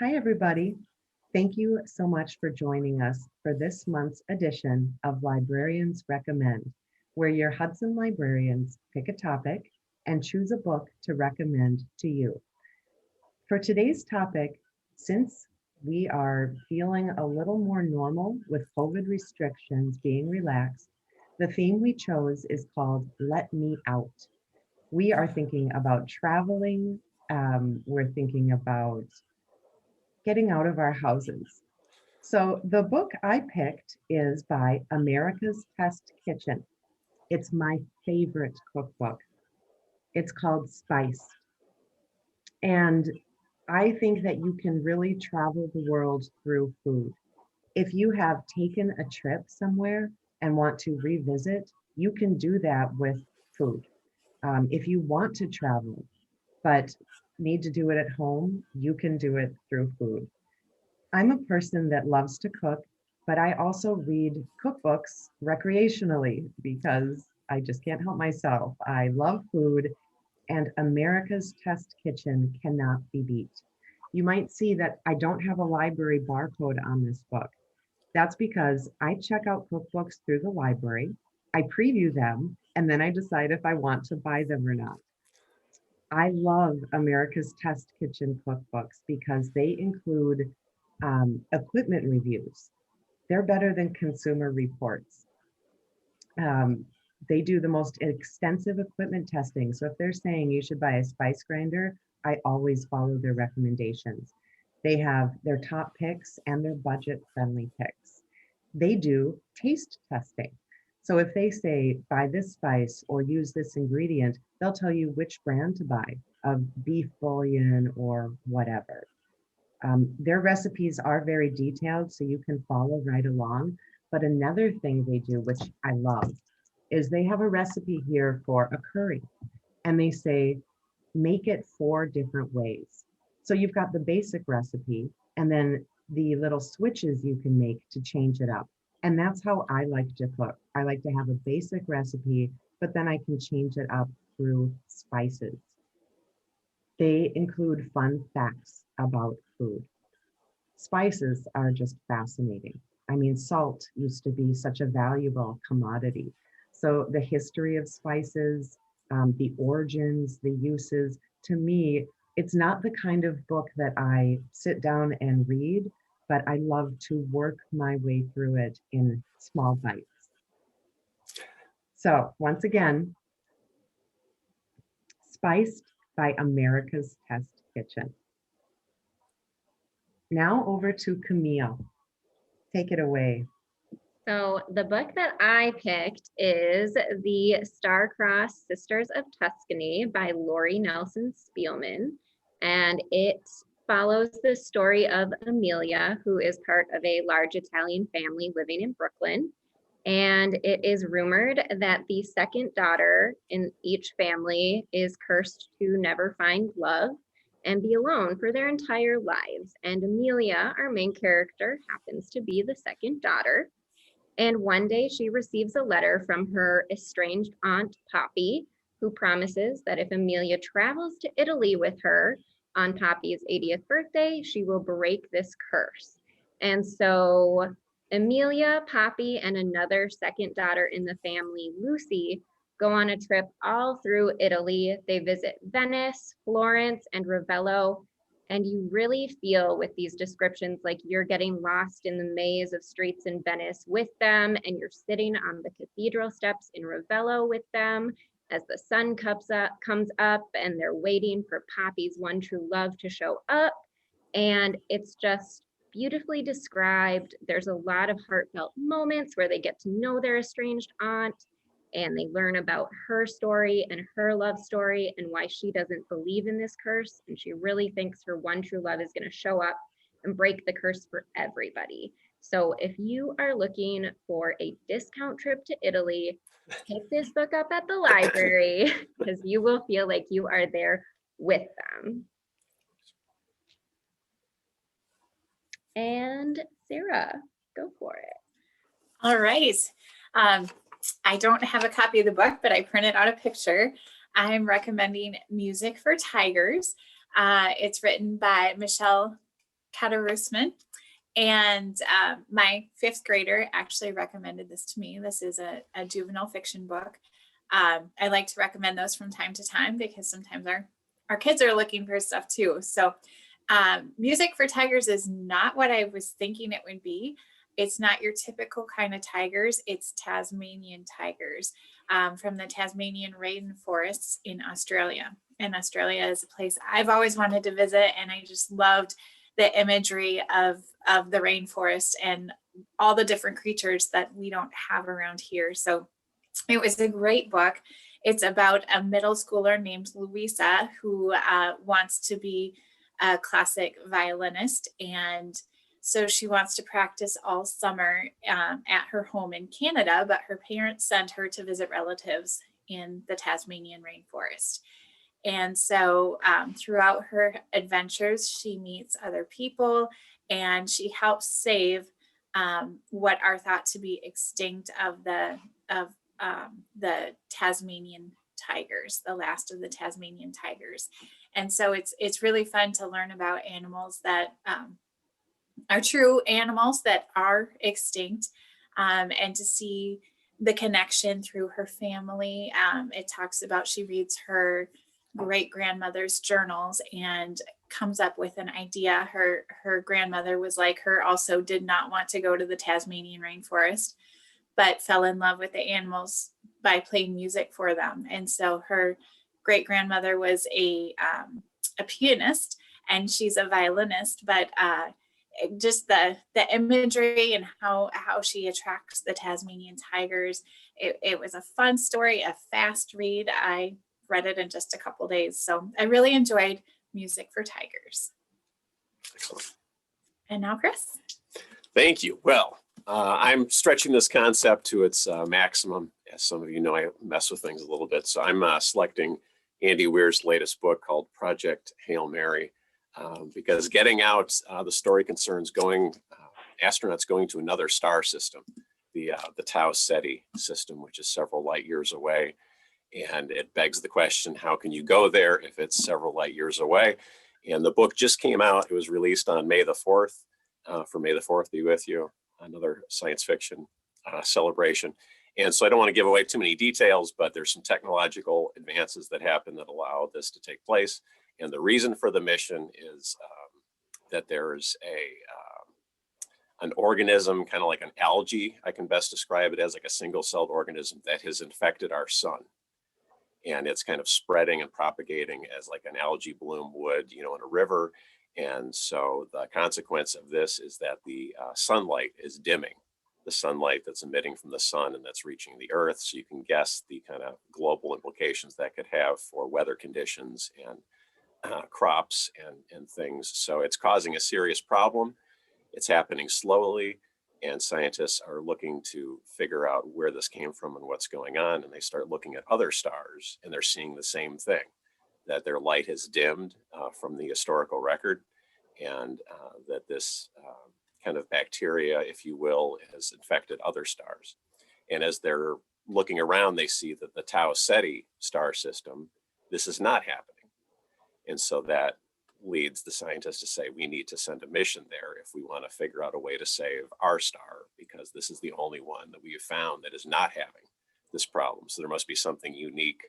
Hi, everybody. Thank you so much for joining us for this month's edition of Librarians Recommend, where your Hudson librarians pick a topic and choose a book to recommend to you. For today's topic, since we are feeling a little more normal with COVID restrictions being relaxed, the theme we chose is called Let Me Out. We are thinking about traveling. We're thinking about getting out of our houses. So the book I picked is by America's Test Kitchen. It's my favorite cookbook. It's called Spiced. And I think that you can really travel the world through food. If you have taken a trip somewhere and want to revisit, you can do that with food. If you want to travel, but need to do it at home, you can do it through food. I'm a person that loves to cook, but I also read cookbooks recreationally because I just can't help myself. I love food, and America's Test Kitchen cannot be beat. You might see that I don't have a library barcode on this book. That's because I check out cookbooks through the library, I preview them, and then I decide if I want to buy them or not. I love America's Test Kitchen cookbooks because they include equipment reviews. They're better than consumer reports. Um, they do the most extensive equipment testing. So if they're saying you should buy a spice grinder, I always follow their recommendations. They have their top picks and their budget friendly picks. They do taste testing. So if they say buy this spice or use this ingredient, they'll tell you which brand to buy of beef bouillon or whatever. Their recipes are very detailed, so you can follow right along. But another thing they do, which I love, is they have a recipe here for a curry, and they say, make it 4 different ways. So you've got the basic recipe, and then the little switches you can make to change it up. And that's how I like to cook. I like to have a basic recipe, but then I can change it up through spices. They include fun facts about food. Spices are just fascinating. I mean, salt used to be such a valuable commodity. So the history of spices, the origins, the uses, to me, it's not the kind of book that I sit down and read, but I love to work my way through it in small bites. So once again, Spiced by America's Test Kitchen. Now over to Camille. Take it away. So the book that I picked is The Star-Crossed Sisters of Tuscany by Lori Nelson Spielman. And it follows the story of Amelia, who is part of a large Italian family living in Brooklyn. And it is rumored that the second daughter in each family is cursed to never find love and be alone for their entire lives. And Amelia, our main character, happens to be the second daughter. And one day she receives a letter from her estranged aunt, Poppy, who promises that if Amelia travels to Italy with her on Poppy's 80th birthday, she will break this curse. And so Amelia, Poppy, and another second daughter in the family, Lucy, go on a trip all through Italy. They visit Venice, Florence, and Ravello, and you really feel with these descriptions like you're getting lost in the maze of streets in Venice with them, and you're sitting on the cathedral steps in Ravello with them as the sun comes up and they're waiting for Poppy's one true love to show up. And it's just beautifully described. There's a lot of heartfelt moments where they get to know their estranged aunt and they learn about her story and her love story and why she doesn't believe in this curse. And she really thinks her one true love is going to show up and break the curse for everybody. So if you are looking for a discount trip to Italy, pick this book up at the library because you will feel like you are there with them. And Sarah, go for it. All right. I don't have a copy of the book, but I printed out a picture. I'm recommending Music for Tigers. It's written by Michelle Katarusman. And my 5th grader actually recommended this to me. This is a juvenile fiction book. I like to recommend those from time to time because sometimes our kids are looking for stuff too. So Music for Tigers is not what I was thinking it would be. It's not your typical kind of tigers. It's Tasmanian tigers from the Tasmanian rainforests in Australia. And Australia is a place I've always wanted to visit, and I just loved the imagery of the rainforest and all the different creatures that we don't have around here. So it was a great book. It's about a middle schooler named Louisa who wants to be a classic violinist. And so she wants to practice all summer at her home in Canada, but her parents send her to visit relatives in the Tasmanian rainforest. And so throughout her adventures, she meets other people and she helps save what are thought to be extinct of the Tasmanian tigers, the last of the Tasmanian tigers. And so it's really fun to learn about animals that are true animals that are extinct, and to see the connection through her family. It talks about, she reads her great grandmother's journals and comes up with an idea. Her grandmother was like her, also did not want to go to the Tasmanian rainforest, but fell in love with the animals by playing music for them. And so her great grandmother was a pianist, and she's a violinist, but just the imagery and how she attracts the Tasmanian tigers. It was a fun story, a fast read. I read it in just a couple days. So I really enjoyed Music for Tigers. Excellent. And now Chris. Thank you. Well, I'm stretching this concept to its maximum. As some of you know, I mess with things a little bit. So I'm selecting Andy Weir's latest book called Project Hail Mary, because getting out the story concerns astronauts going to another star system, the Tau Ceti system, which is several light years away. And it begs the question, how can you go there if it's several light years away? And the book just came out. It was released on May the 4th, for May the 4th be with you, another science fiction celebration. And so I don't want to give away too many details, but there's some technological advances that happen that allow this to take place. And the reason for the mission is that there's an organism, kind of like an algae, I can best describe it as, like a single-celled organism that has infected our sun. And it's kind of spreading and propagating as like an algae bloom would, in a river. And so the consequence of this is that the sunlight is dimming, the sunlight that's emitting from the sun and that's reaching the earth. So you can guess the kind of global implications that could have for weather conditions and crops and things. So it's causing a serious problem. It's happening slowly, and scientists are looking to figure out where this came from and what's going on. And they start looking at other stars, and they're seeing the same thing, that their light has dimmed from the historical record, and that this kind of bacteria, if you will, has infected other stars. And as they're looking around, they see that the Tau Ceti star system, this is not happening. And so that leads the scientists to say, we need to send a mission there if we want to figure out a way to save our star, because this is the only one that we have found that is not having this problem. So there must be something unique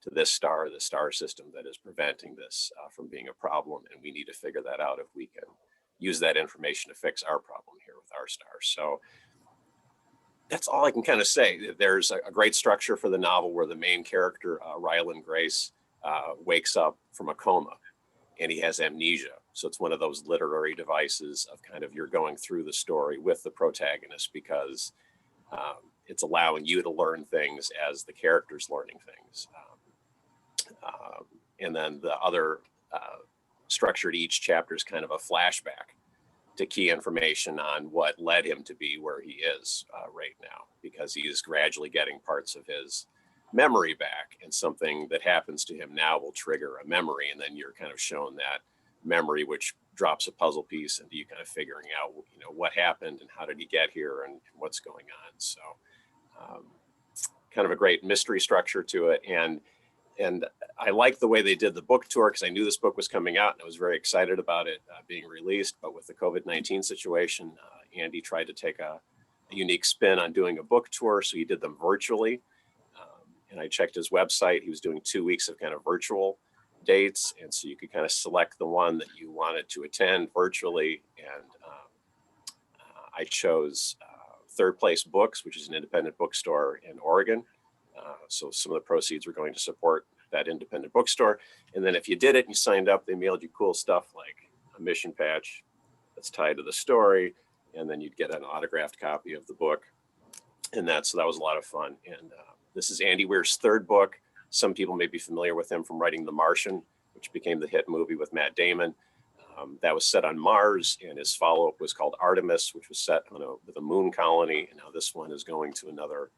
to this star, the star system, that is preventing this from being a problem. And we need to figure that out if we can use that information to fix our problem here with our star. So that's all I can kind of say. There's a great structure for the novel where the main character, Ryland Grace, wakes up from a coma, and he has amnesia. So it's one of those literary devices of kind of, you're going through the story with the protagonist, because it's allowing you to learn things as the character's learning things. And then the other structure to each chapter is kind of a flashback to key information on what led him to be where he is right now, because he is gradually getting parts of his memory back, and something that happens to him now will trigger a memory, and then you're kind of shown that memory, which drops a puzzle piece into you kind of figuring out what happened and how did he get here and what's going on. So kind of a great mystery structure to it. And And I liked the way they did the book tour because I knew this book was coming out and I was very excited about it being released. But with the COVID-19 situation, Andy tried to take a unique spin on doing a book tour. So he did them virtually. And I checked his website. He was doing 2 weeks of kind of virtual dates. And so you could kind of select the one that you wanted to attend virtually. And I chose Third Place Books, which is an independent bookstore in Oregon. So some of the proceeds were going to support that independent bookstore. And then if you did it and you signed up, they mailed you cool stuff like a mission patch that's tied to the story. And then you'd get an autographed copy of the book. And that was a lot of fun. And this is Andy Weir's third book. Some people may be familiar with him from writing The Martian, which became the hit movie with Matt Damon. That was set on Mars, and his follow-up was called Artemis, which was set on with a moon colony. And now this one is going to another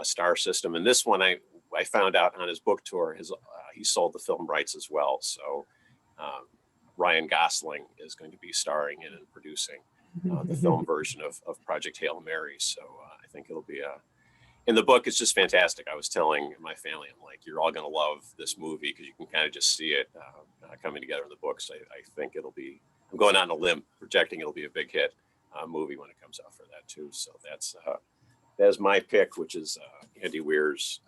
star system. And this one, I found out on his book tour, he sold the film rights as well. So Ryan Gosling is going to be starring in and producing the film version of Project Hail Mary. So I think it'll be and the book is just fantastic. I was telling my family, I'm like, you're all going to love this movie because you can kind of just see it coming together in the books. I think it'll be, I'm going on a limb projecting it'll be a big hit movie when it comes out for that too. So that's my pick, which is Andy Weir's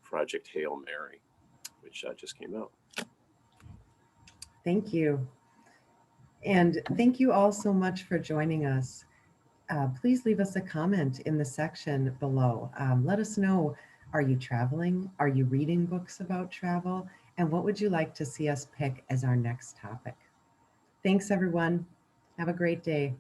Project Hail Mary, which just came out. Thank you. And thank you all so much for joining us. Please leave us a comment in the section below. Let us know, are you traveling? Are you reading books about travel? And what would you like to see us pick as our next topic? Thanks, everyone. Have a great day.